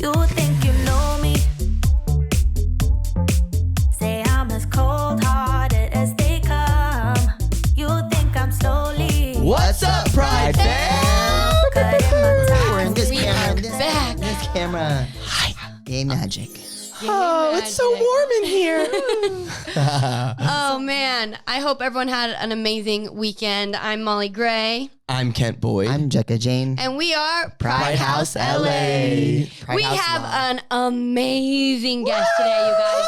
You think you know me? Say I'm as cold-hearted as they come. You think I'm slowly. What's up, Pride fam? We're in this camera. This camera. Hi. Gay magic. Oh, it's so warm in here. Oh, man. I hope everyone had an amazing weekend. I'm Molly Gray. I'm Kent Boyd. I'm Jekka Jane. And we are Pride House LA. We have an amazing guest today, you guys.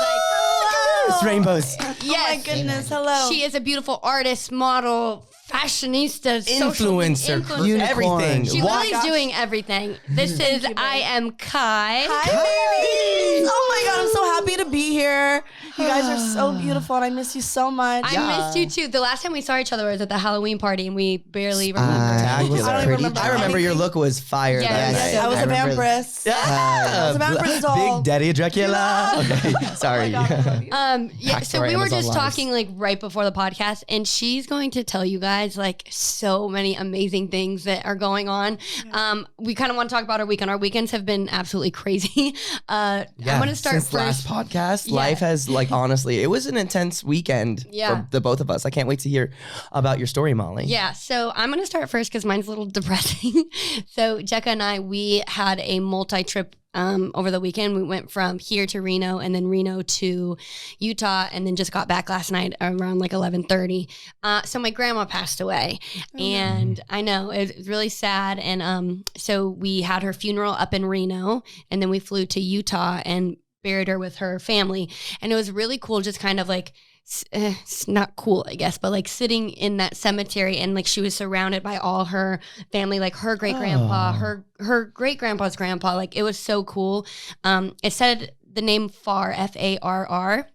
It's rainbows. Yes. Oh my goodness, hello. She is a beautiful artist, model, fashionista, Influencer. Everything. She really is doing everything. This is I Am Kai. Hi, babies. Oh my God, I'm so happy to be here. You guys are so beautiful and I miss you so much. I missed you too. The last time we saw each other was at the Halloween party and we barely remember. I don't even remember. I remember your look was fire that Yes. night. I was a vampiress. I was a vampire doll. Big Daddy Dracula. Okay, sorry. Yeah, so Backstory we were Amazon just lives. talking like right before the podcast, and she's going to tell you guys like so many amazing things that are going on. We kind of want to talk about our weekend. Our weekends have been absolutely crazy. I'm going to start since first. last podcast, Yeah. life has honestly, it was an intense weekend for the both of us. I can't wait to hear about your story, Molly. Yeah, so I'm going to start first because mine's a little depressing. So Jekka and I, we had a multi-trip over the weekend. We went from here to Reno and then Reno to Utah and then just got back last night around like 11:30. So my grandma passed away and I know it was really sad. And so we had her funeral up in Reno and then we flew to Utah and buried her with her family. And it was really cool, just kind of like, it's not cool, I guess, but like sitting in that cemetery and like she was surrounded by all her family, like her great grandpa, her great grandpa's grandpa. Like it was so cool. It said the name Farr, Farr,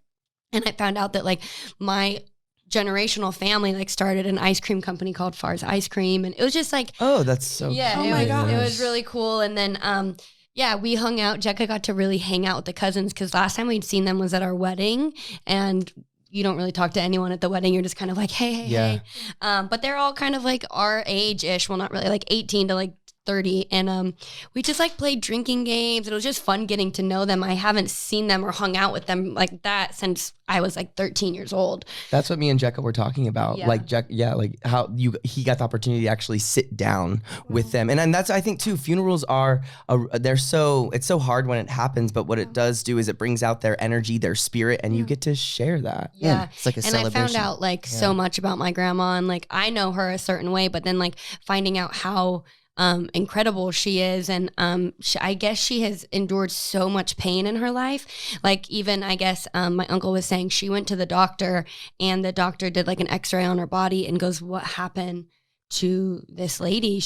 and I found out that like my generational family like started an ice cream company called Farr's Ice Cream, and it was just like That's so yeah, cool. it was really cool. And then yeah, we hung out. Jekka got to really hang out with the cousins because last time we'd seen them was at our wedding, and you don't really talk to anyone at the wedding. You're just kind of like, hey. But they're all kind of like our age-ish. Well, not really, like 18 to like 30. And we just like played drinking games. It was just fun getting to know them. I haven't seen them or hung out with them like that since I was like 13 years old. That's what me and Jekka were talking about. Yeah. Like like how he got the opportunity to actually sit down with them. And then that's, I think too, funerals are, it's so hard when it happens, but what it does do is it brings out their energy, their spirit, and you get to share that. Yeah. It's like a and celebration. I found out like so much about my grandma, and like I know her a certain way, but then like finding out how incredible she is. And I guess she has endured so much pain in her life. Like even, I guess my uncle was saying she went to the doctor and the doctor did like an x-ray on her body and goes, what happened to this lady?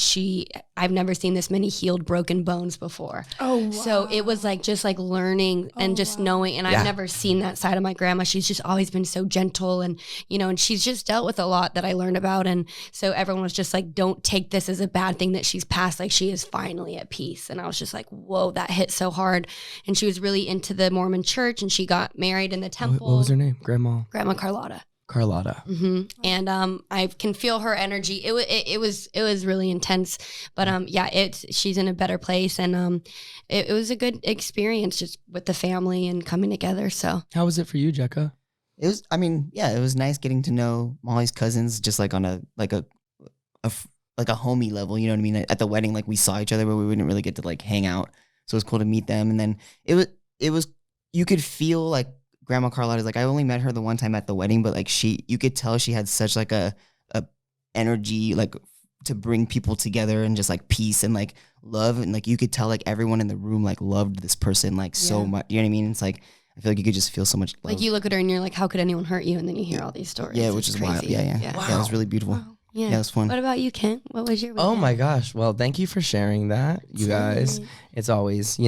I've never seen this many healed broken bones before. Oh, wow. So it was like just like learning and just knowing, and I've never seen that side of my grandma. She's just always been so gentle, and and she's just dealt with a lot that I learned about. And so everyone was just like, don't take this as a bad thing that she's passed. Like she is finally at peace. And I was just like, whoa, that hit so hard. And she was really into the Mormon church, and she got married in the temple. What was her name? Grandma Carlotta. And I can feel her energy. It was really intense, but she's in a better place, and it was a good experience just with the family and coming together. So How was it for you, Jekka? It was, it was nice getting to know Molly's cousins just like on a homie level, you know what I mean? At the wedding, like we saw each other, but we wouldn't really get to like hang out. So it was cool to meet them. And then it was, you could feel like Grandma Carlotta's like, I only met her the one time at the wedding, but like you could tell she had such like a energy, like to bring people together and just like peace and like love. And like, you could tell like everyone in the room like loved this person like so much, you know what I mean? It's like, I feel like you could just feel so much love. like you look at her and you're like, how could anyone hurt you? And then you hear all these stories. Yeah, It's which is crazy. wild. Yeah. Yeah, it was really beautiful. Wow. Yeah. Yeah, it was fun. What about you, Kent? What was your Oh weekend? my gosh. Well, thank you for sharing that, you guys. It's always,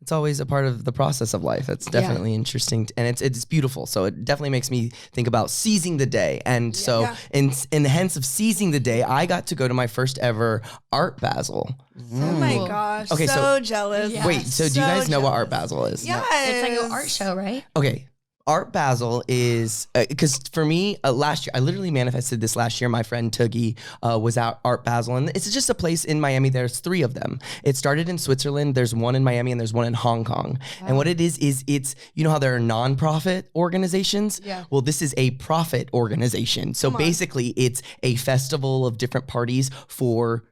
it's always a part of the process of life. It's definitely interesting, and it's beautiful. So it definitely makes me think about seizing the day. And so in the hence of seizing the day, I got to go to my first ever Art Basel. Oh my gosh. Okay, so so- jealous. Yeah. Wait, so do you guys know what Art Basel is? Yes. It's like an art show, right? Okay. Art Basel is because for me last year I literally manifested this last year. My friend Toogie was at Art Basel, and it's just a place in Miami. There's 3 of them. It started in Switzerland. There's one in Miami, and there's one in Hong Kong. Wow. And what it is it's you know how there are non-profit organizations. Yeah. Well, this is a profit organization. So basically, it's a festival of different parties for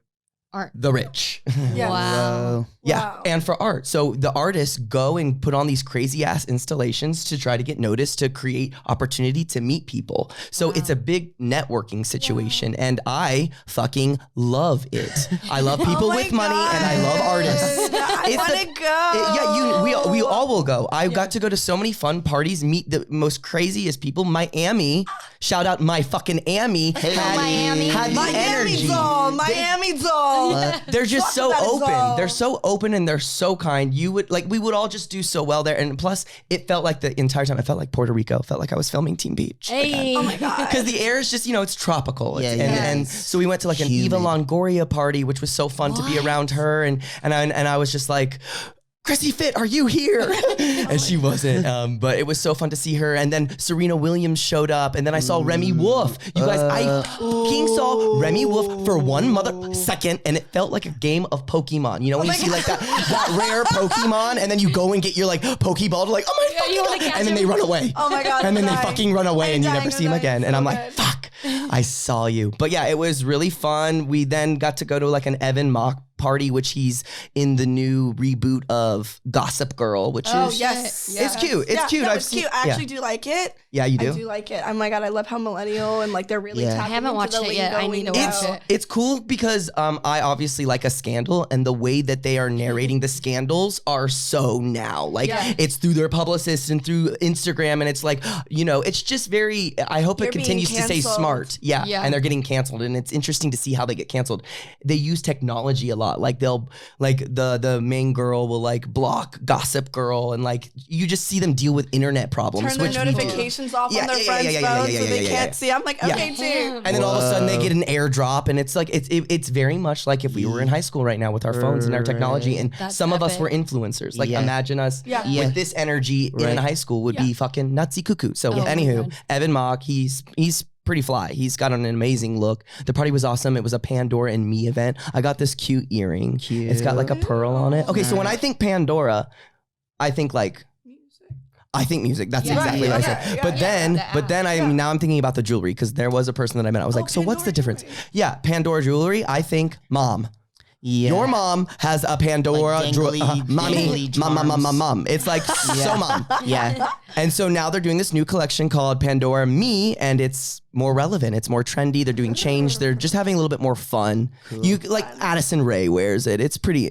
Art. the rich. Yeah. Wow. Yeah, Wow. and for art. So the artists go and put on these crazy ass installations to try to get noticed, to create opportunity to meet people. So it's a big networking situation, and I fucking love it. I love people my with money, and I love artists. I want to go. We all will go. I got to go to so many fun parties, meet the most craziest people. Miami, shout out my fucking Amy, Miami. had the energy. Miami doll. They're just so That is open. all. They're so open and they're so kind. We would all just do so well there. And plus, it felt like the entire time, I felt like Puerto Rico. Felt like I was filming Teen Beach. Hey. Oh my God. Because the air is just, it's tropical. Yeah, And so we went to like an Humid. Eva Longoria party, which was so fun to be around her. And I was just like, Chrissy Fit, are you here? And she wasn't. But it was so fun to see her. And then Serena Williams showed up. And then I saw Remy Wolf. You guys, King saw Remy Wolf for one mother second, and it felt like a game of Pokemon. You know when you see like that rare Pokemon, and then you go and get your like Pokeball to like, oh my fucking you wanna God. catch And then they him? run away. Oh my God. And then they I'm fucking run away, I'm and you dying, never I'm see them dying. again. And So I'm like, good. fuck, I saw you. But yeah, it was really fun. We then got to go to like an Evan Mock party, which he's in the new reboot of Gossip Girl, which Oh is yes, Yeah. it's cute. It's cute. No, I've it's seen. cute. I actually do like it. Yeah, you do. I do like it. Oh my God, I love how millennial and like they're really. Yeah. I tapping haven't into watched the it yet. I lingo, need to lingo. watch it. It's cool because I obviously like a scandal, and the way that they are narrating the scandals are so now. Like Yeah. it's through their publicists and through Instagram, and it's like, it's just very. I hope You're it continues being to stay canceled. smart. Yeah, Yeah. and they're getting canceled, and it's interesting to see how they get canceled. They use technology a lot. Like they'll the main girl will like block Gossip Girl, and like you just see them deal with internet problems. Turn their which we do. notifications off Yeah, on their yeah, friends' yeah, yeah, phones yeah, so yeah, they yeah, can't yeah. see. I'm like, Yeah. okay, too. And then all of a sudden they get an airdrop, and it's like it's very much like if we were in high school right now with our phones and our technology, and That's some of us epic. were influencers. Like Yeah. imagine us Yeah. Yeah. with this energy in Right. high school would be fucking nutsy cuckoo. So Oh my anywho, God. Evan Mock, he's pretty fly. He's got an amazing look. The party was awesome. It was a Pandora and me event. I got this cute earring. Cute. It's got like a pearl on it. Okay, so when I think Pandora, I think like music. That's Yeah. exactly what I Yeah. said. Yeah. But then, the now I'm thinking about the jewelry, because there was a person that I met. I was like, so what's the Pandora difference? jewelry. Yeah, Pandora jewelry. I think mom. Yeah. Your mom has a Pandora Like jewelry. dangly- Mommy, dangly mom. charms. It's like so mom. Yeah. And so now they're doing this new collection called Pandora Me, and it's more relevant. It's more trendy. They're doing change. They're just having a little bit more fun. You like Addison Rae wears it. It's pretty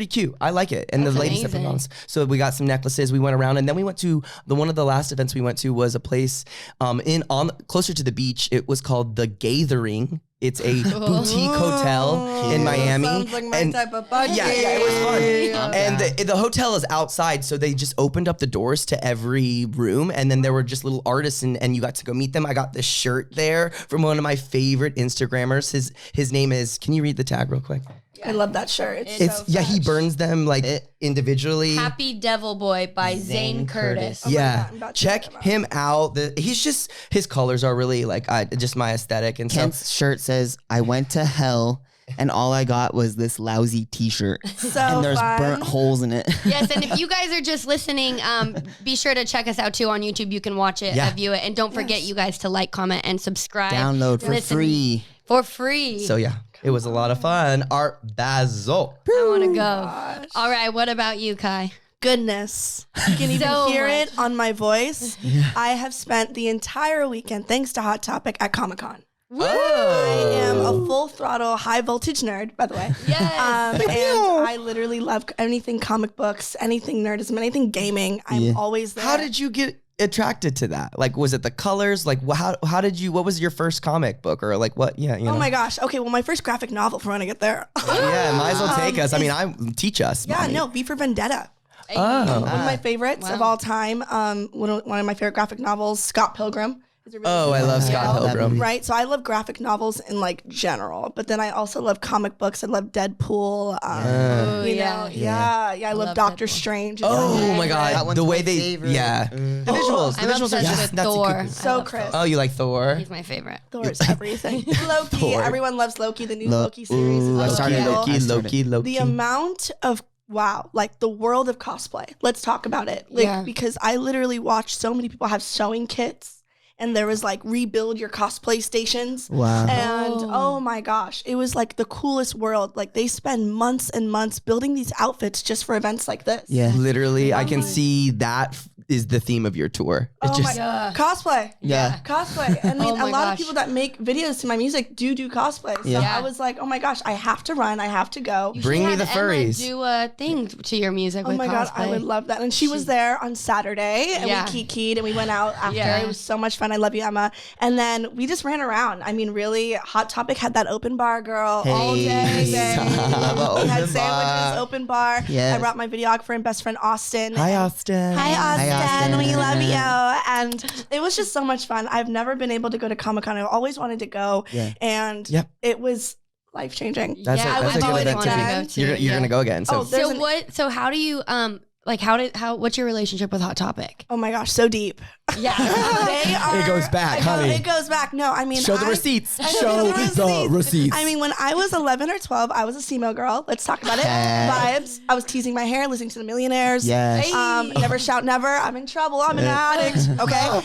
cute. I like it. And That's the ladies that put it on. amazing. So we got some necklaces. We went around, and then we went to one of the last events we went to was a place closer to the beach. It was called The Gathering. It's a boutique hotel in Miami. Sounds like my And- type of budget. yeah, it was fun. Not And bad. the hotel is outside, so they just opened up the doors to every room, and then there were just little artists, and you got to go meet them. I got this shirt there from one of my favorite Instagrammers. His name is. Can you read the tag real quick? I love that shirt. It's so he fresh. burns them like individually. Happy Devil Boy by Zane Curtis. Oh my Yeah, God, I'm about to check check him out. him out. He's just his colors are really like just my aesthetic and stuff. Kent's shirt says, "I went to hell and all I got was this lousy T-shirt, So and there's fun. burnt holes in it." Yes, and if you guys are just listening, be sure to check us out too on YouTube. You can watch it, Yeah. view it, and don't forget you guys to like, comment, and subscribe. Download for Listen free. For free. So yeah, it was a lot of fun. Art Basel. I want to go. All right, what about you, Kai? Goodness. You can even So hear much. it on my voice. I have spent the entire weekend, thanks to Hot Topic, at Comic-Con. I am a full throttle, high voltage nerd, by the way. Yes. And I literally love anything comic books, anything nerdism, anything gaming. I'm Yeah. always there. How did you get attracted to that? Like, was it the colors? Like, how did you? What was your first comic book, or like what? Yeah, you know. Oh my gosh. Okay, well, my first graphic novel, for when I get there. Yeah, might as well take us. I mean, teach us. Yeah, mommy. no, V for Vendetta. Oh. One of my favorites of all time. One of my favorite graphic novels, Scott Pilgrim, He's a really Oh, I good love one. Scott Yeah. Pilgrim. Right, so I love graphic novels in like general, but then I also love comic books. I love Deadpool. Oh, You know, I love love Doctor Deadpool. Strange. Oh my That god, one's the my way they, favorite. yeah, the visuals, I'm the visuals are obsessed just with nuts. Thor. So I love Chris. Oh, you like Thor? He's my favorite. Thor is everything. Loki, Thor. everyone loves Loki. The new Loki series Ooh, I is started Loki. Loki. I started. Loki. The amount of like the world of cosplay. Let's talk about it. Like Yeah. because I literally watched so many people have sewing kits. And there was like rebuild your cosplay stations. Wow. And Oh. oh my gosh, it was like the coolest world. Like they spend months and months building these outfits just for events like this. Yeah. Literally, I Oh can my- see that is the theme of your tour. It Oh just, my cosplay. Yeah. Cosplay. I mean, Oh my a lot of gosh. people that make videos to my music do cosplay. So Yeah. I was like, oh my gosh, I have to run. I have to go. You Bring should me the have Emma furries. do a thing to your music Oh with my god, I cosplay. would love that. And she was there on Saturday, and Yeah. we kikied and we went out after. Yeah. It was so much fun. I love you, Emma. And then we just ran around. I mean, really, Hot Topic had that open bar, girl, all day. Hey. babe. Love a We had open sandwiches, bar. open bar. Yes. I brought my videographer and best friend Austin. hi Austin. Hi, Austin. Austin. We love you. And it was just so much fun. I've never been able to go to Comic-Con. I've always wanted to go. Yeah. And Yep. it was life-changing. That's Yeah, a, that's I've a good always event to wanted be. to go to, You're yeah. gonna go again. So Oh, there's So an- what? So how do you what's your relationship with Hot Topic? Oh my gosh, so deep. Yeah. They are. It goes back, I know, honey. It goes back. No, I mean, show the I- receipts. I Show the receipts. I mean, when I was 11 or 12, I was a SEMO girl. Let's talk about it. Vibes. I was teasing my hair, listening to the Millionaires. Yes. Never shout never. I'm in trouble. I'm an addict. Okay.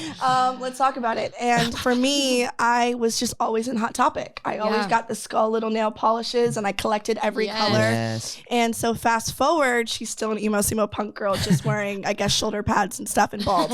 Let's talk about it. And for me, I was just always in Hot Topic. I always Yeah. got the skull little nail polishes, and I collected every Yes. color. Yes. And so fast forward, she's still an emo SEMO punk girl, just wearing, I guess, shoulder pads and stuff and bald.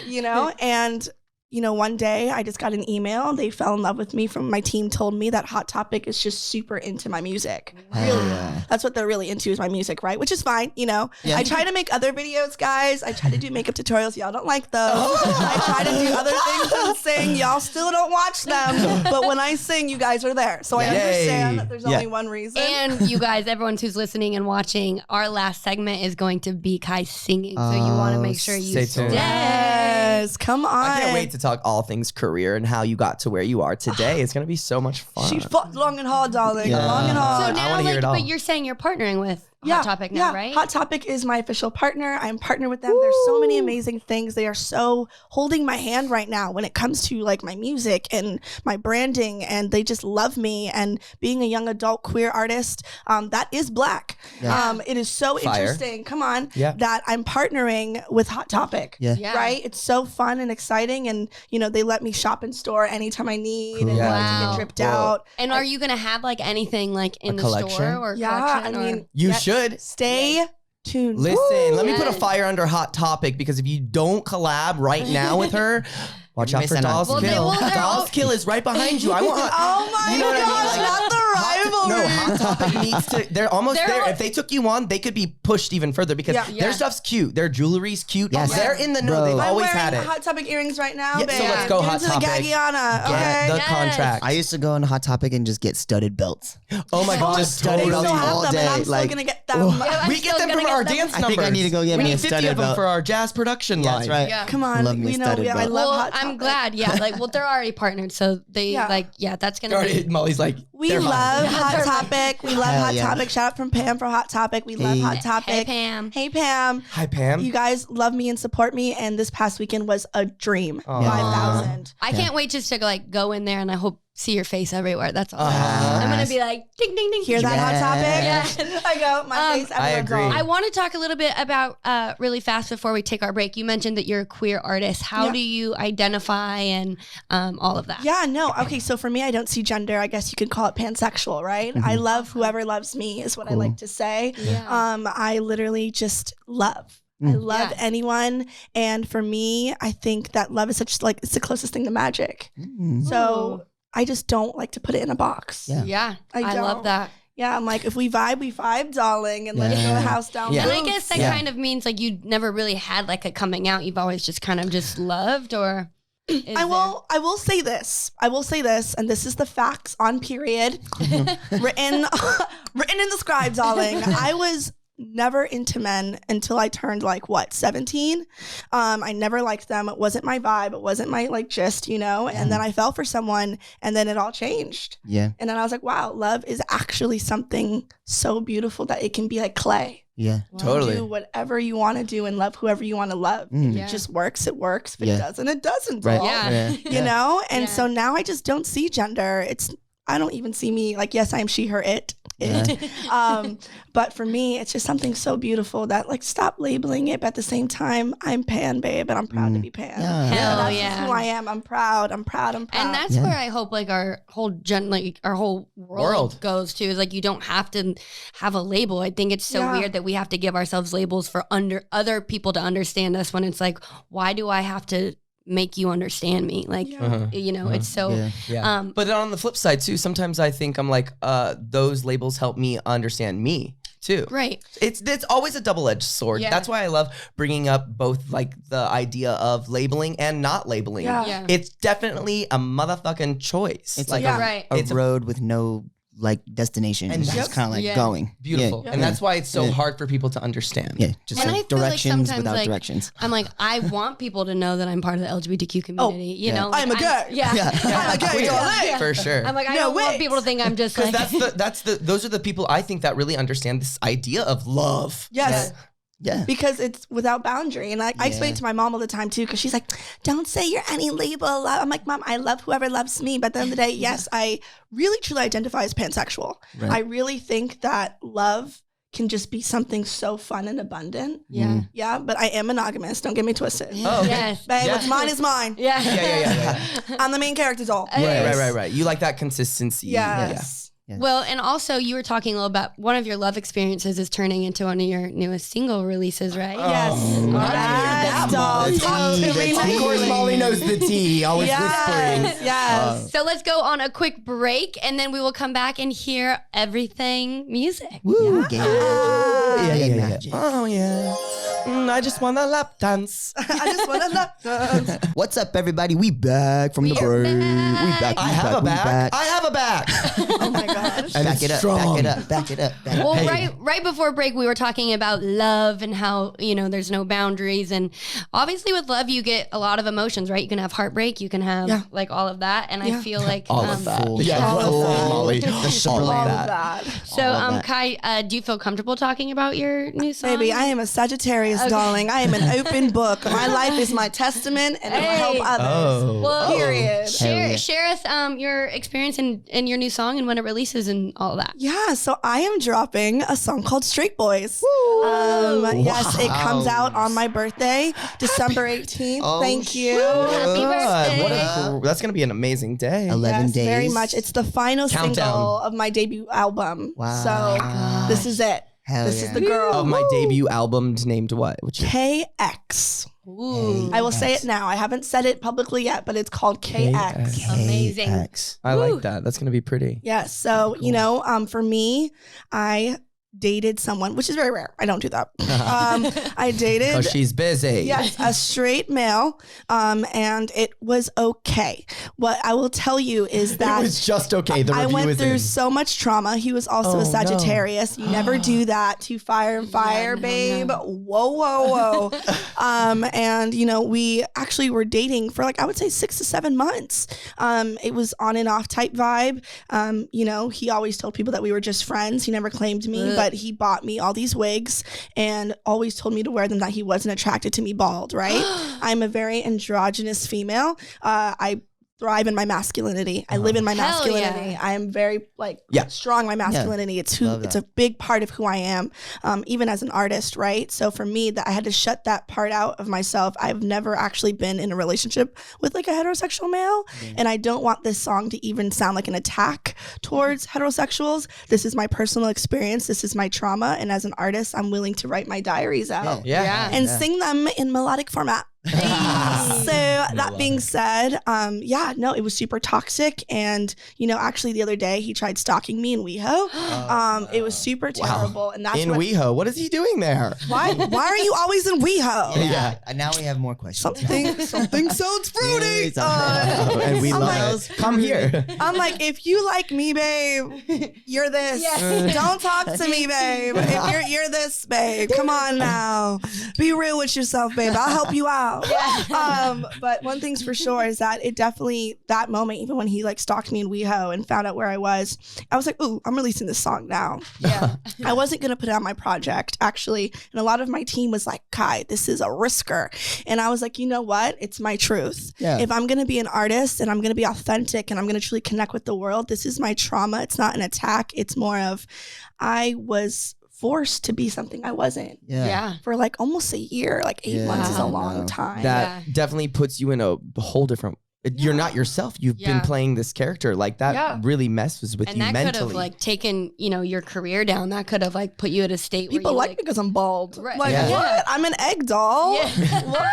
You know, and you know, one day I just got an email. They fell in love with me. From my team told me that Hot Topic is just super into my music. Hell Really, yeah. that's what they're really into is my music, right? Which is fine, you know. Yeah. I try to make other videos, guys. I try to do makeup tutorials. Y'all don't like those. I try to do other things and sing. Y'all still don't watch them. But when I sing, you guys are there. So I Yay. understand that there's Yeah. only one reason. And you guys, everyone who's listening and watching, our last segment is going to be Kai singing. So you want to Oh, make sure you stay tuned. yes, come on. I can't wait to talk all things career and how you got to where you are today. It's gonna be so much fun. She fought long and hard, darling. Yeah. Long and So hard. I now, wanna hear like, it all. but you're saying you're partnering with Hot Topic now, right? Hot Topic is my official partner. I'm partnered with them. There's so many amazing things. They are so holding my hand right now when it comes to like my music and my branding, and they just love me. And being a young adult queer artist, that is Black. Yeah. It is so Fire. interesting. Come on, Yeah. that I'm partnering with Hot Topic. Yeah. Yeah. Right? It's so fun and exciting, and you know they let me shop in store anytime I need, and Cool. I like to Wow. get dripped Whoa. out. And are you going to have like anything like in the collection? store or Yeah, I collection? or- mean, You yeah, should. stay tuned. Listen, let me put a Yes. fire under Hot Topic because if you don't collab right now with her, watch You're out for missing out. Dolls Well, they Kill. will- they're Dolls all- Kill is right behind you. I want. Oh my You know what I mean? gosh, Like, not the rivalry. No, Hot Topic needs to. They're almost They're there. all- If they took you on, they could be pushed even further because Yeah. their Yeah. stuff's cute. Their jewelry's cute. Yes. They're in the know. Bro. They've I'm always I'm wearing had it. Hot Topic earrings right now, Yeah, babe. so let's go, Get Hot into the Topic. Gagiana, Get okay? the Yes. contract. I used to go on Hot Topic and just get studded belts. Oh my god, Just studded They belts still all have them, and I'm day. still Like, gonna get them. Yeah, I'm we get still them gonna from get our them. dance I numbers. think I need to go get we me need a 50 studded of them belt. for our jazz production line. That's right. Yeah. Come on, Love me a we know. studded I belt. love Well, Hot I'm Topic. glad. Yeah. Like, well, they're already partnered. So they, Yeah. that's going to Already, be. Molly's like, We they're love mine. Hot They're mine. Topic. We love Hell Hot yeah. Topic. Shout out from Pam for Hot Topic. We love Hey. Hot Topic. Hey, Pam. Hey, Pam. Hi, Pam. You guys love me and support me, and this past weekend was a dream. Aw. 5,000. I can't wait just to like go in there and I hope see your face everywhere. That's all. Uh-huh. I'm going to be like, ding, ding, ding. Hear that, Yes. Hot Topic? I go, my face, I everyone's agree. on. I want to talk a little bit about really fast before we take our break. You mentioned that you're a queer artist. How Yeah. do you identify and all of that? Yeah, no. Okay, so for me, I don't see gender. I guess you could call it pansexual, right? I love whoever loves me, is what I like to say. Yeah. I literally just love. I love Yeah. anyone, and for me, I think that love is such like it's the closest thing to magic. So I just don't like to put it in a box. Yeah. Yeah. I I love don't. that. Yeah, I'm like, if we vibe, darling, and let's go Yeah. house down. Yeah. And I boots. guess that Yeah. kind of means like you never really had like a coming out. You've always just kind of just loved or I will say this. I will say this, and this is the facts on period, written in the scribe, darling. I was never into men until I turned 17. I never liked them. It wasn't my vibe. It wasn't my gist, and then I fell for someone and then it all changed. Yeah. And then I was like, wow, love is actually something so beautiful that it can be like clay. Yeah. Totally. Do whatever you want to do and love whoever you want to love. Mm. If Yeah. it just works, it works. If it Yeah. doesn't, it doesn't. Right. doll. Yeah. You know? And Yeah. so now I just don't see gender. I don't even see me yes, I am she, her, it. But for me, it's just something so beautiful that stop labeling it. But at the same time, I'm pan, babe, and I'm proud to be pan. Yeah. Hell That's yeah. just who I am. I'm proud. I'm proud. I'm proud. And that's Yeah. where I hope our whole our whole world goes to is you don't have to have a label. I think it's so Yeah. weird that we have to give ourselves labels for other people to understand us when it's why do I have to make you understand me? It's so Yeah. Yeah. But on the flip side too, sometimes I think I'm those labels help me understand me too. right. It's always a double-edged sword. Yeah. That's why I love bringing up both the idea of labeling and not labeling. Yeah. Yeah. It's definitely a motherfucking choice. It's Yeah. Right. a It's a- road with no destination. And It's that's- just kind of Yeah. going. beautiful. Yeah. And that's why it's so Yeah. hard for people to understand. Yeah. Just And I feel like directions sometimes, without directions. I'm I want people to know that I'm part of the LGBTQ community. You yeah. know, I'm a gay. Yeah. I'm a gay darling. For sure. I'm I No don't want way. people to think I'm just Because those are the people I think that really understand this idea of love. Yes. Yeah. Because it's without boundary. And I explain it to my mom all the time too, because she's like, don't say you're any label. I'm like, Mom, I love whoever loves me. But at the end of the day, yes, I really truly identify as pansexual. Right. I really think that love can just be something so fun and abundant. yeah. Yeah, but I am monogamous. Don't get me twisted. Oh, okay. Yes. Babe, Yeah. what's mine is mine. Yeah. Yeah. I'm the main character doll. Right. You like that consistency. Yes. Yeah. Well, and also you were talking a little about one of your love experiences is turning into one of your newest single releases, right? Yes. Oh, Yes, doll. Talk to me, Of course, Nikki. Molly knows the tea. Always whispering. Yes. Yes. So let's go on a quick break and then we will come back and hear everything music. Woo. Yeah. Yeah. Magic. Oh, yeah. I just want a lap dance. I just want to love. What's up, everybody? We back from the We are break. back. We back. I have a back. I have a back. Oh my gosh. And Back it's it up. strong. Back it up. Back it up. Back it Well, up. right before break, we were talking about love and how, there's no boundaries. And obviously with love, you get a lot of emotions, right? You can have heartbreak, you can have Yeah. all of that. And I feel like All of that. Full- Yeah, all of full, that. Molly. The All of Superman. All that. of that. So, All of that. Kai, do you feel comfortable talking about your new song? Baby, I am a Sagittarius, darling. I am an open book. My life is my testament, and it will help Hey. others. Oh. Well, Period. Hell yeah. Share us your experience in your new song and when it releases and all of that. Yeah, so I am dropping a song called Straight Boys. Yes, it comes out on my birthday, December 18th. Oh, Thank you. Happy birthday. What that's going to be an amazing day. 11 Yes, days. very much. It's the final Countdown. single of my debut album. Wow. So this is it. Hell This yeah. is the girl. Of my debut album named what? Which is KX. Ooh. I will say it now. I haven't said it publicly yet, but it's called KX. Amazing. KX. I like that. That's going to be pretty. Yes. So, for me, I dated someone, which is very rare. I don't do that. I dated Because she's busy. yes, a straight male, and it was okay. What I will tell you is It that was just okay. The I review went is through in. so much trauma. He was also Oh, a no. Sagittarius. You never do that to fire and fire, no, babe. no. Whoa. And we actually were dating for I would say 6 to 7 months. It was on and off type vibe. He always told people that we were just friends. He never claimed me, Ugh. but he bought me all these wigs and always told me to wear them, that he wasn't attracted to me bald, right? I'm a very androgynous female. I thrive in my masculinity. I live in my Hell masculinity. yeah. I am very Yeah. strong in my masculinity. It's Love it's that. a big part of who I am, even as an artist, right? So for me, that I had to shut that part out of myself. I've never actually been in a relationship with a heterosexual male, and I don't want this song to even sound like an attack towards heterosexuals. This is my personal experience. This is my trauma, and as an artist, I'm willing to write my diaries out Yeah. Yeah. and sing them in melodic format. So that being said, it was super toxic. And, actually the other day he tried stalking me in WeHo. It was super terrible. And that's in WeHo. What is he doing there? why are you always in WeHo? Yeah. And now we have more questions. Something sounds fruity. And we I'm love it. Come here. I'm like, if you like me, babe, you're this. Yeah. Don't talk to me, babe. If you're this, babe. Come on now. Be real with yourself, babe. I'll help you out. But one thing's for sure is that it definitely, that moment, even when he like stalked me in WeHo and found out where I was like, ooh, I'm releasing this song now. Yeah. I wasn't going to put it on my project, actually. And a lot of my team was like, Kai, this is a risker. And I was like, you know what? It's my truth. Yeah. If I'm going to be an artist and I'm going to be authentic and I'm going to truly connect with the world, this is my trauma. It's not an attack. It's more of, I was forced to be something I wasn't Yeah. for like almost a year. Like 8 months is a long time. That definitely puts you in a whole different. You're not yourself. You've been playing this character. Like that really messes with you that mentally. could have like taken, your career down. That could have like put you at a state People where like me because I'm bald. Right. Like, Yeah. what? I'm an egg doll. Yeah. What?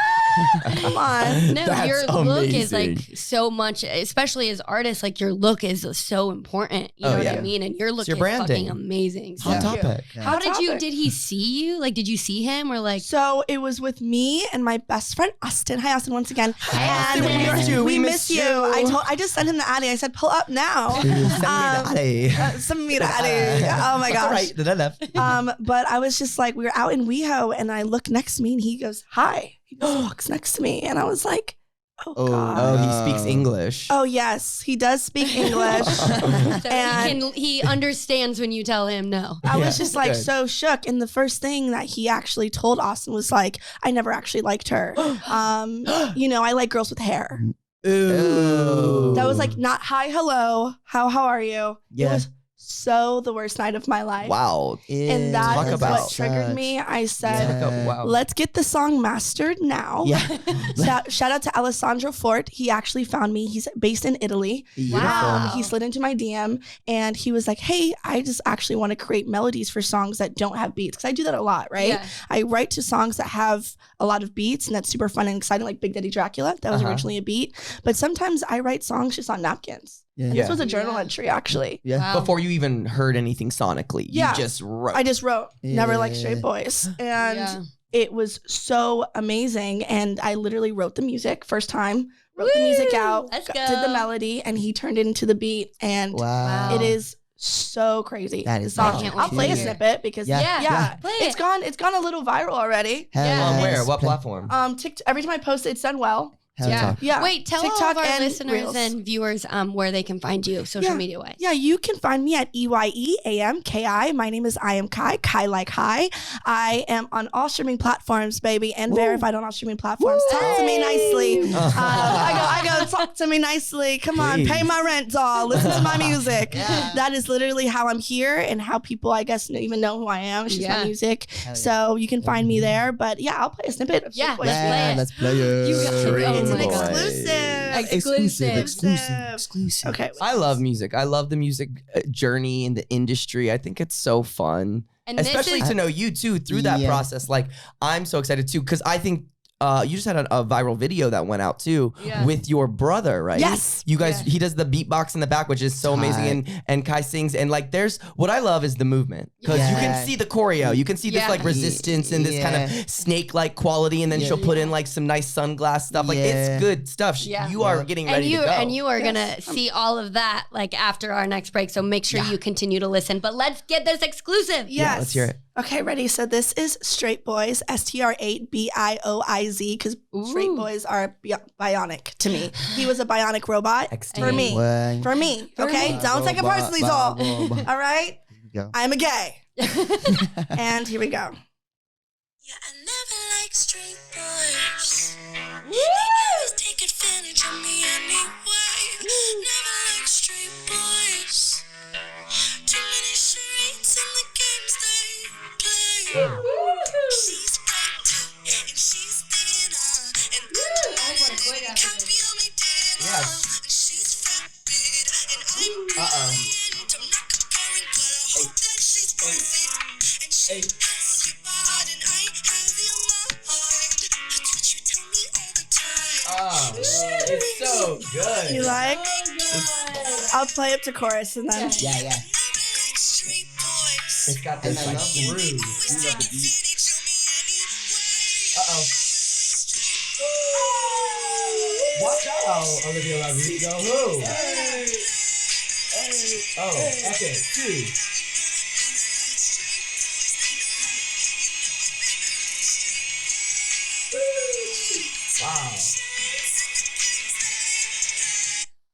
Come on. No, That's your look is amazing. like so much, especially as artists, like your look is so important. You know what I mean? And your look your is branding. fucking amazing. So Hot topic. how did topic. did he see you? Like, did you see him or like? So it was with me and my best friend Austin. Hi Austin, once again. Austin, we missed you. We miss you. I just sent him the Addy. I said, pull up now. Send me the Addy. Oh my gosh. Right, then I left. But I was just like, we were out in WeHo and I look next to me and he goes, hi. He just walks next to me and I was like, oh God. Oh, he speaks English. Oh yes, he does speak English. So and he understands when you tell him no. I was just like Good. so shook. And the first thing that he actually told Austin was like, I never actually liked her. I like girls with hair. Ooh. That was like not hi, hello, how are you? Yeah. It was so the worst night of my life. Wow. And that Talk is about what triggered me. I said, Yeah. Wow. let's get the song mastered now. Yeah. Shout out to Alessandro Fort. He actually found me. He's based in Italy. Wow. He slid into my DM and he was like, hey, I just actually want to create melodies for songs that don't have beats. Because I do that a lot, right? Yeah. I write to songs that have a lot of beats and that's super fun and exciting, like Big Daddy Dracula. That was originally a beat. But sometimes I write songs just on napkins. Yeah. And Yeah. this was a journal entry, actually. Yeah. Wow. Before you even heard anything sonically, Yeah. you just wrote. I just wrote, never like Yeah. straight boys. And Yeah. it was so amazing. And I literally wrote the music first time, wrote the music out, Let's did the go. melody, and he turned it into the beat. And Wow. it is so crazy. That is The song. I can't I'll wait play to a hear it. snippet because Yeah. Play it's it. gone a little viral already. On where? Yes. What platform? Every time I post it, it's done well. Hell Yeah. Yeah. Wait, tell all TikTok of our and listeners Reels. and viewers where they can find you social media wise. Yeah, you can find me at EYEAMKI. My name is I am Kai, Kai like hi. I am on all streaming platforms, baby, and verified on all streaming platforms. Talk to me nicely. I go, talk to me nicely. Come on, pay my rent, doll. Listen to my music. That is literally how I'm here and how people, I guess, even know who I am. It's just my music. So you can find me there. But yeah, I'll play a snippet of Yeah, Straight Boys let's play it. Let's play it. You got it. Straight Oh It's an my God. exclusive. Exclusive. Okay. I love music. I love the music journey in the industry. I think it's so fun. And this Especially is- to know you too through that Yeah. process. Like I'm so excited too because I think you just had a viral video that went out too with your brother, right? Yes. You guys, he does the beatbox in the back, which is so amazing, and Kai sings, and like there's what I love is the movement because you Yeah. can see the choreo, you can see this Yeah. like resistance and this kind of snake-like quality, and then she'll put in like some nice sunglass stuff. Like Yeah. it's good stuff. Yeah. You are getting and ready you to go. and you are gonna see all of that like after our next break. So make sure you continue to listen. But let's get this exclusive. Yes. let's hear it. Okay, ready? So this is Straight Boys, STR8BIOIZ, because straight boys are bionic to me. He was a bionic robot for me. What? For me. Okay? Don't take it personally, doll. All right? Go. I'm a gay. And here we go. Yeah, I never liked straight boys. They always take advantage of me anyway. Never liked straight boys. Too many charades in the games they play. She's pregnant and she's thinner. And can't feel me dinner. And she's vapid and I'm brilliant. I'm not comparing, but I hope that she's worth it. And she has your body and I have your mind. That's what you tell me It's so good. You like? I'll play up to chorus and then. Yeah. It's got And this I like love the groove. Watch out, Olivia Rodrigo. Who? Oh, epic too. Wow.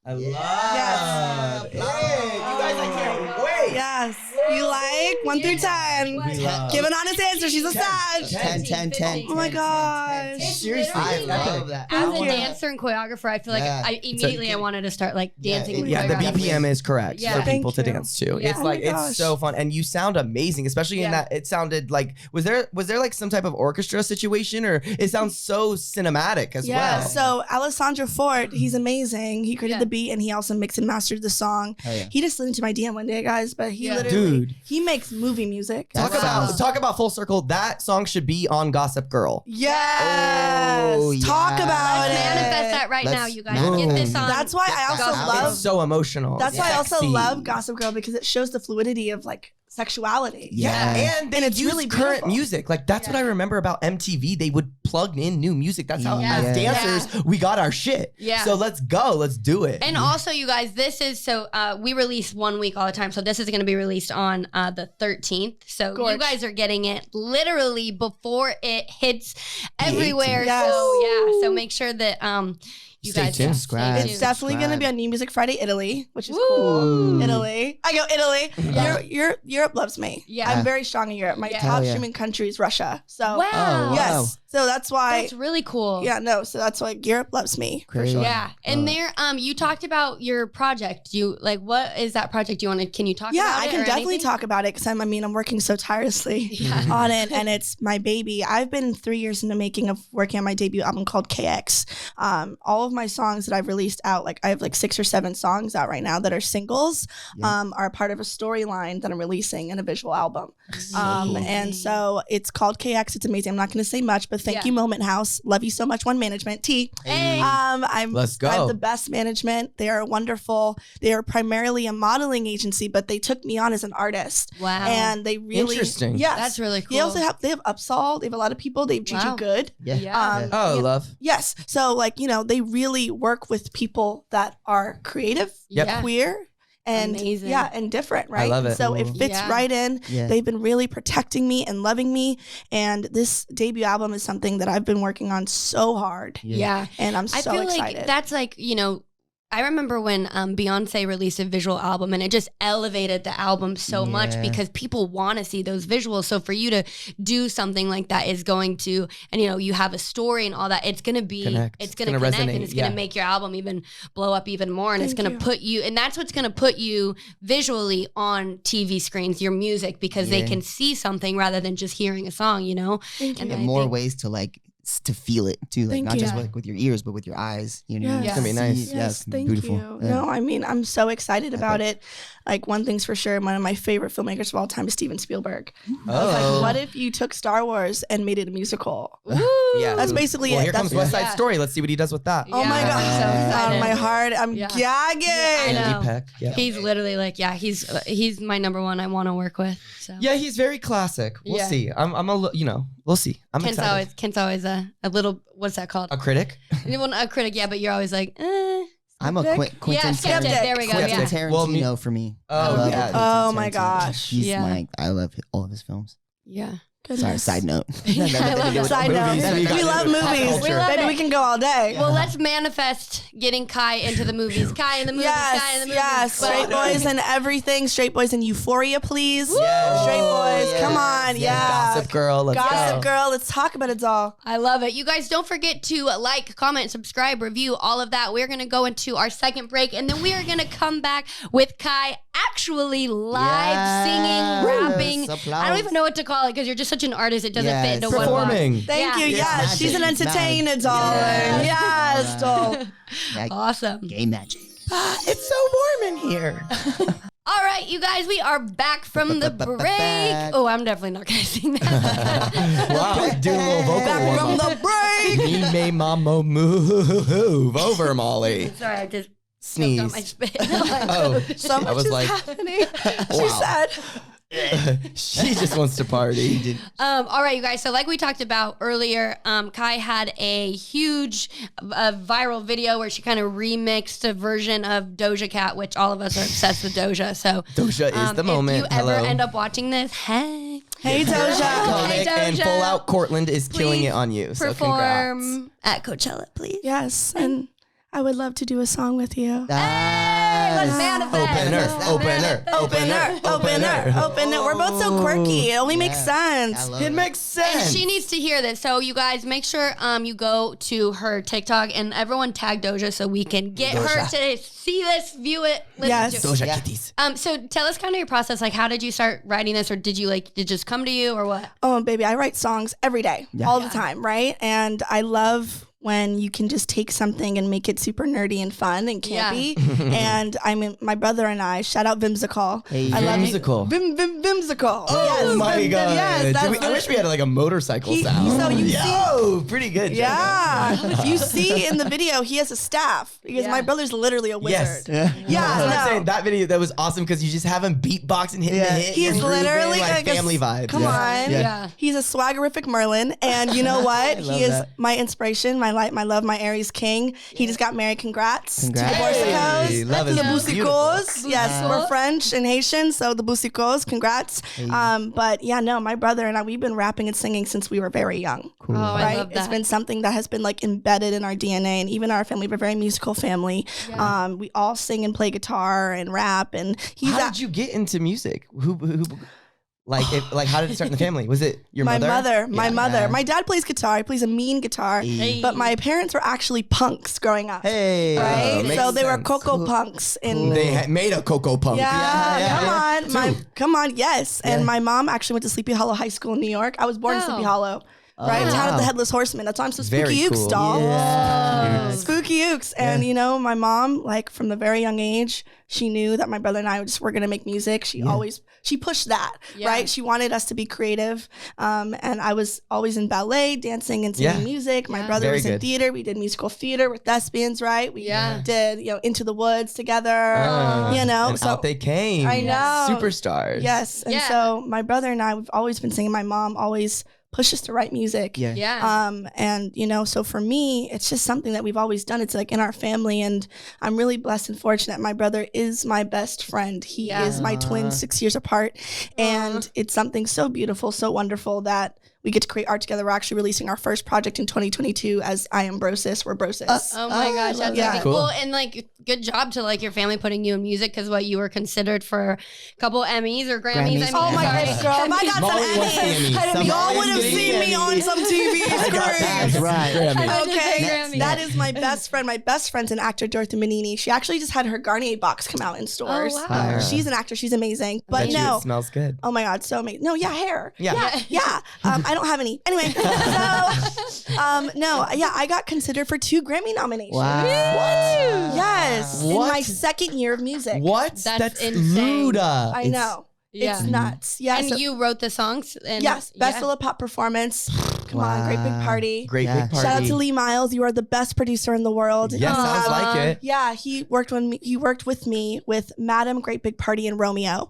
I love Yes. it. You guys, I can't wait. Yes. You like? 1 through 10. We love. Give an honest answer. She's a Sag. 10. Oh my gosh. Seriously, I it's love epic. that. As a Thank you. dancer and choreographer, I feel like Yeah. I immediately I wanted to start like dancing. and Yeah, the choreography. BPM is correct Yeah. for Thank people to you. dance to. Yeah. It's Oh like my gosh. it's so fun, and you sound amazing, especially in Yeah. that. It sounded like was there like some type of orchestra situation, or it sounds so cinematic as Yeah, well. so Alessandro Fort, he's amazing. He created Yeah. the beat and he also mixed and mastered the song. Oh, yeah. He just slid into my DM one day, guys, but he Yeah. literally Dude. he makes movie music. Talk That about sounds- full circle. That song should be on Gossip Girl. Yes. Oh, Talk yeah. about Let's it. manifest that right Let's now, you guys. Get this on. That's why I also That's love It's so emotional. that's why I also Sexy. love Gossip Girl because it shows the fluidity of like sexuality. Yeah. And they And it's use really current beautiful. music. Like that's what I remember about MTV. They would plug in new music. That's how Yeah. as dancers we got our shit. Yeah. So let's go. Let's do it. And also, you guys, this is so we release 1 week all the time. So this is going to be released on the 13th. So you Gorge. guys are getting it literally before it hits everywhere. Yes. So yeah, so make sure that you Stay guys tuned. Subscribe. It's definitely going to be on New Music Friday Italy, which is Woo. cool. Italy. I go Italy. Yeah. Europe loves me. Yeah. I'm very strong in Europe. My Yeah. top Hell yeah. streaming country is Russia. So Wow. Oh, wow. yes. So that's why That's really cool. so that's why Europe loves me. For Crazy. sure. Yeah. And there you talked about your project. You like what is that project? Can you talk Yeah, about it? I can or definitely anything? talk about it because I'm working so tirelessly Yeah. on it, and it's my baby. I've been 3 years in the making of working on my debut album called KX. All of my songs that I've released out, like I have like 6 or 7 songs out right now that are singles, Yeah. are part of a storyline that I'm releasing in a visual album. Amazing. And so it's called KX. It's amazing. I'm not going to say much, but thank Yeah. you, Moment House. Love you so much, One Management. T. Hey. Let's go. I have the best management. They are wonderful. They are primarily a modeling agency, but they took me on as an artist. Wow. And they really Interesting. Yes. That's really cool. They also have Upsall. They have a lot of people. They treat Wow. you good. Yeah. Yeah. Oh, love. Yes. So like, they really work with people that are creative, Yep. Yeah. queer, and Amazing. and different, right? love it. So it Cool. fits Yeah. right in. Yeah. They've been really protecting me and loving me. And this debut album is something that I've been working on so hard. Yeah. And I'm I so feel excited. like that's like, I remember when Beyonce released a visual album and it just elevated the album so much Yeah. because people want to see those visuals. So for you to do something like that is going to, and you have a story and all that, it's going to be, Connect. it's It's going to gonna connect resonate, and it's going to yeah. make your album even blow up even more. And it's Thank going to you. put you, and that's what's going to put you visually on TV screens, your music, because they Yeah. can see something rather than just hearing a song, Thank And you. I And more think- ways to like to feel it too, like Thank not just you. like with your ears, but with your eyes. Yes. It's gonna be See- nice. Yeah, Yes, it's gonna be thank beautiful. you. Yeah. No, I mean, I'm so excited about Epic. it. Like, one thing's for sure, one of my favorite filmmakers of all time is Steven Spielberg. I was Oh. like, what if you took Star Wars and made it a musical? Yeah. That's basically Well, it. here comes That's West Side Yeah. Story. Let's see what he does with that. Oh my Yeah, God. I'm so excited. On my heart, I'm Yeah. gagging. I know. Andy Peck. Yeah. He's literally like, yeah, he's my number one I want to work with. So Yeah, he's very classic. We'll Yeah. see. We'll see. I'm excited. Kent's always a little, what's that called? A critic? Well, a critic, yeah, but you're always like, I'm a Skeptic? Quentin yeah, skeptic. Skeptic. There we go. Skeptic. Yeah. Tarantino Well, for me. Oh, I love yeah. Quentin Oh my Tarantino. gosh. He's Yeah. I love all of his films. Yeah. Sorry, Goodness. side note. Yeah, I love that. Side note. Movies, we got We love into pop movies. culture. We love Maybe it. we can go all day. Well, let's manifest getting Kai into the movies. Kai in the movies. Kai in the movies. Yes. But- Straight boys and everything. Straight boys and Euphoria, please. Yes. Straight boys. Yes. Come on. Yeah. Gossip Girl. Let's Gossip go. Girl. Let's talk about it all. I love it. You guys don't forget to like, comment, subscribe, review, all of that. We're going to go into our second break and then we are going to come back with Kai actually live Yes. singing, rapping. Applause. I don't even know what to call it because you're just such an artist. It doesn't fit into Yes. one box. Performing. Thank Yeah. you. Yes, Yes. She's an magic. entertainer, darling. Yes. Yes, doll. Yeah, Awesome. gay magic. It's so warm in here. All right, you guys, we are back from the break. Oh, I'm definitely not going to sing that. Wow. Do a little vocal Back warm from up. the break. Me May mama move over, Molly. Sorry, I just Sneeze. choked on my spit. Oh, So I much was is like, happening. She Wow. said. she just wants to party. All right, you guys. So like we talked about earlier, Kai had a huge viral video where she kind of remixed a version of Doja Cat, which all of us are obsessed with Doja. So Doja is the moment. If you ever Hello. end up watching this, hey, Hey, Doja. Hey, And Doja. Full Out Cortland is killing Please it on you. So congrats. perform at Coachella, please. Yes, and I would love to do a song with you. Let's manifest. Opener. We're both so quirky. It only makes sense. It makes sense. And she needs to hear this. So you guys make sure you go to her TikTok and everyone tag Doja so we can get her to see this, view it, listen Yes. to it. Doja Yeah. kitties. So tell us kind of your process. Like, how did you start writing this, or did it just come to you, or what? Oh, baby, I write songs every day, all the time, right? And I love when you can just take something and make it super nerdy and fun and campy. And I mean, my brother and I, shout out Vimsicle. Hey, I love it. Vimsicle. Vimsicle. Oh my god! Yes, that's I wish we had like a motorcycle sound. So you Yo, pretty good. Yeah. You see in the video, he has a staff because my brother's literally a wizard. Yes. Yeah, That's what I'm no. saying. That video that was awesome because you just have him beatbox and hitting the hit. He's and grooving, literally like a family vibes. Come on. Yeah. He's a swaggerific Merlin. And you know what? love He is that. my inspiration, my light, my love, my Aries king. He just got married. Congrats. Congrats. To the Borsicos. Hey, love to is the beautiful. Bousicos. Yes, we're French and Haitian, so the Bousicos. Congrats. But yeah, no, my brother and I, we've been rapping and singing since we were very young. Cool. Oh, I Right, love it's that. been something that has been like embedded in our DNA, and even our family. We're a very musical family. We all sing and play guitar and rap, and he's How did you get into music? Who like, how did it start in the family? Was it your my mother? my mother. My dad plays guitar. He plays a mean guitar, Hey. but my parents were actually punks growing up. Hey. Right, makes so they were sense. Coco punks in. They had made a Coco Punk. Come on, yes. And Yeah. my mom actually went to Sleepy Hollow High School in New York. I was born in Oh. Sleepy Hollow. Right, town of wow. the Headless Horseman. That's why I'm so Very spooky ooks, cool. doll. Yeah. Spooky ooks. And you know, my mom, like from the very young age, she knew that my brother and I were gonna make music. She pushed that, Yeah. right? She wanted us to be creative. And I was always in ballet, dancing and singing Yeah. music. My Yeah. brother Very was in good. theater. We did musical theater with thespians, right? We Yeah. did, Into the Woods together. Ah. You know, And so out they came. I know. Superstars. yes. And Yeah. so my brother and I, we've always been singing. My mom always pushed us to write music. Yeah. Yeah. And so for me, it's just something that we've always done. It's like in our family, and I'm really blessed and fortunate. My brother is my best friend. He Yeah. is my twin, 6 years apart, and it's something so beautiful, so wonderful that we get to create art together. We're actually releasing our first project in 2022 as I Am Brosis. We're Brosis. Oh my gosh, that's Yeah. amazing. Cool. Well, and like, good job to like your family putting you in music, because what you were considered for a couple Emmys or Grammys. I Grammys. mean, Oh my sorry. gosh, girl! If I got Molly some wants the Emmys, Emmys. y'all would have Somebody's seen getting me on Emmys. some TV screens. That's right. Grammy. I just Okay, said Grammy. that is my best friend. My best friend's an actor, Dorothy Manini. She actually just had her Garnier box come out in stores. wow. Fire. She's an actor. She's amazing. But Bet you no, it smells good. oh my god, so amazing. No, yeah, hair. Yeah. Yeah. I don't have any. Anyway, no, yeah, I got considered for 2 Grammy nominations. Wow. Yes, in What? my second year of music. What? That's insane. Luda. I know. Yeah. It's nuts. Yeah. And so- you wrote the songs? And yes, best yeah. solo pop performance. Come on, great big Wow. party. Great Yeah. big party. Shout out to Lee Miles. You are the best producer in the world. Yes, sounds like it. Yeah, he worked with me with Madam, Great Big Party, and Romeo.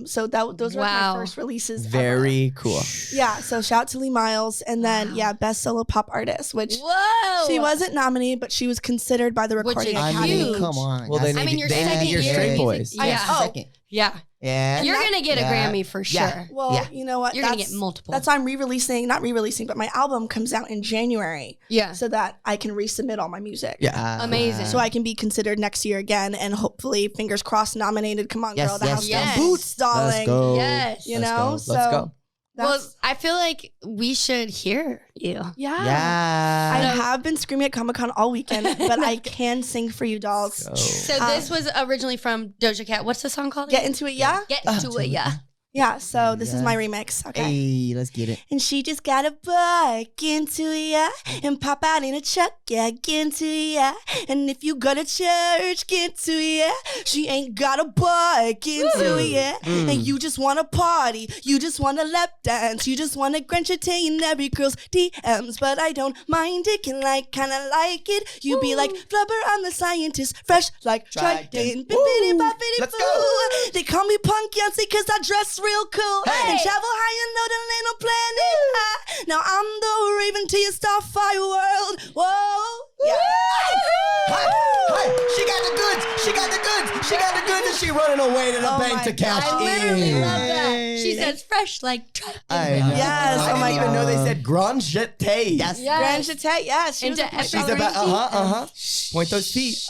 So those were Wow. my first releases. Very cool. Yeah. So shout out to Lee Miles, and then best solo pop artist, which Whoa. she wasn't nominated, but she was considered by the Which Recording is I Academy. mean, huge. come on. Well, they That's- need, mean, your they need second your year straight music- boys. Yeah. Oh, Second. Yeah. Yeah. You're going to get a Yeah. Grammy for sure. Yeah. Well, Yeah. you know what? You're going to get multiple. That's why I'm not re-releasing, but my album comes out in January, Yeah. so that I can resubmit all my music. Yeah. Amazing. So I can be considered next year again, and hopefully, fingers crossed, nominated. Come on, Yes, girl, the yes, house yes. down boots, darling. Let's go. Yes. You Let's know, go. so Let's go. Well, that's- I feel like we should hear you. yeah. Yeah. I have been screaming at Comic-Con all weekend, but I can sing for you, dolls. Oh. So this was originally from Doja Cat. What's the song called? Get again? into it, yeah? Get to it, yeah. Yeah, so this is my remix. Okay. Hey, let's get it. And she just got a bike into ya and pop out in a truck, yeah, get into ya. And if you go to church, get to ya. She ain't got a bike into ya. And you just wanna party, you just wanna lap dance, you just wanna entertain every girl's DMs. But I don't mind it, can like, kinda like it. You be like Flubber, I'm the scientist, fresh like Trident. Let's go. They call me Punk Yancey cause I dress real cool and travel high and know the little planet high. Now I'm the Raven to your Starfire world. Whoa, yeah. Hi. She got the goods. She got the goods. She got the goods, and she running away to the Oh bank my to cash God. I literally in. love that. She says fresh like Trident. I know. Yes, I oh my didn't even God. know they said grand jeté. Yes. Grand Jeté, yes. She was Into a She's Every about point those feet.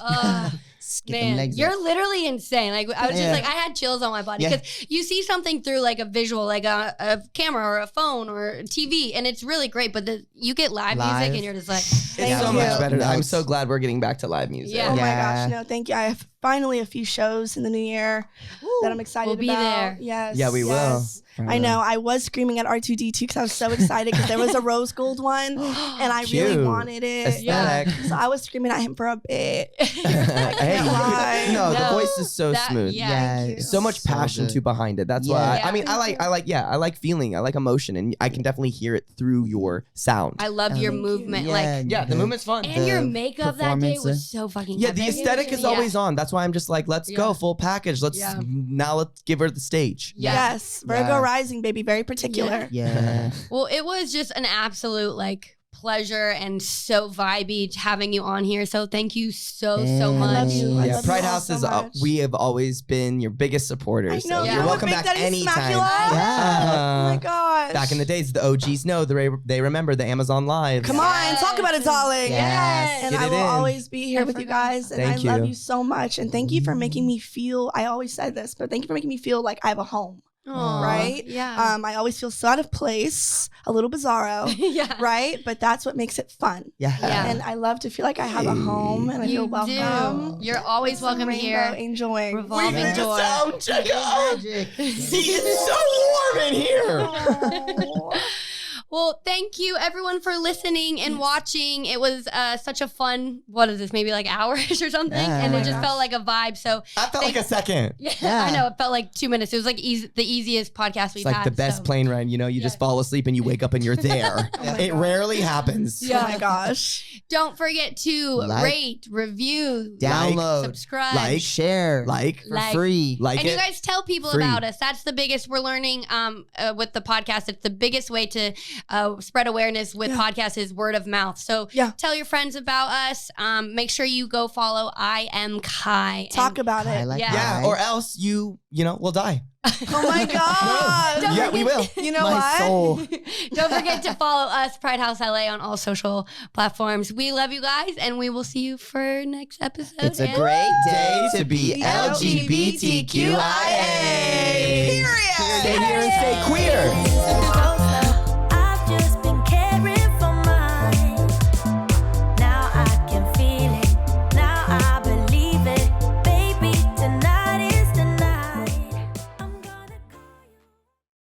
Get them Man, legs you're up. literally insane. Like I was Yeah. just like, I had chills on my body Yeah. because you see something through like a visual, like a camera or a phone or a TV, and it's really great. But you get live music, Live. and you're just like, It's Thank so you. much better. I'm Notes. so glad we're getting back to live music. Yeah. Oh my Yeah. gosh, no, thank you. I have finally a few shows in the new year that I'm excited We'll be about. there. Yes. Yeah, we will. yes. I know. I was screaming at R2D2 because I was so excited because there was a rose gold one and I really Cute. wanted it. Aesthetic. So I was screaming at him for a bit. Hey, lie. no, the No, voice is so that- smooth. yeah. Thank you. So much So passion good. too behind it. That's why Yeah. I mean I like feeling, I like emotion, and I can definitely hear it through your sound. I love your Thank you. movement, like, Yeah, the movement's fun. and your the makeup that day performance, was so fucking. Yeah, the epic. aesthetic is Yeah. always on. That's why I'm just like, let's go Yeah. full package. Let's Yeah. let's give her the stage. Yeah. Yes. Virgo Yeah. rising, baby. Very particular. Yeah. Well, it was just an absolute like pleasure and so vibey having you on here. So thank you so Yeah. I much. love you. I Yeah, love Pride you all House so is much. we have always been your biggest supporters. I know. So Yeah. you're With welcome Big back Daddy anytime. Smackula. Yeah. Oh my gosh. Back in the days, the OGs know they remember the Amazon Live. Come on, talk about it, darling. Yes. And Get I it will in. always be here I with you forgot. guys. And Thank I love you. you so much. And thank you for making me feel, I always said this, but thank you for making me feel like I have a home, Aw, right? Yeah. I always feel so out of place, a little bizarro, yeah. right? But that's what makes it fun. Yeah. Yeah. And I love to feel like I have a home and I You feel welcome. do. You're always Some welcome rainbow here. angel wings. We Revolving made a door. sound check. See, it's so warm in here. Oh. Well, thank you everyone for listening and watching. It was such a fun, what is this, maybe like hours or something? Yeah. And Oh it my just gosh. felt like a vibe. So I felt like a second. yeah, Yeah. I know. It felt like 2 minutes. It was like the easiest podcast we've It's like had. the best so. plane ride. You know, you just Yeah. fall asleep and you wake up and you're there. Oh my It gosh. rarely happens. Yeah. Oh my gosh. Don't forget to Like, rate, review, Download. subscribe. Like, Share. Like, For Like. free. like And it. you guys tell people Free. about us. That's the biggest we're learning with the podcast. It's the biggest way to spread awareness with podcasts is word of mouth. So Yeah. tell your friends about us. Make sure you go follow I Am Kai. Talk about I it. like Yeah. yeah, that. or else you know, we'll die. Oh my God. Don't Yeah, we will. You know My what? soul. Don't forget to follow us, Pride House LA, on all social platforms. We love you guys, and we will see you for next episode. It's a And- great day to be LGBTQIA. LGBTQIA. Period. Stay here and stay queer.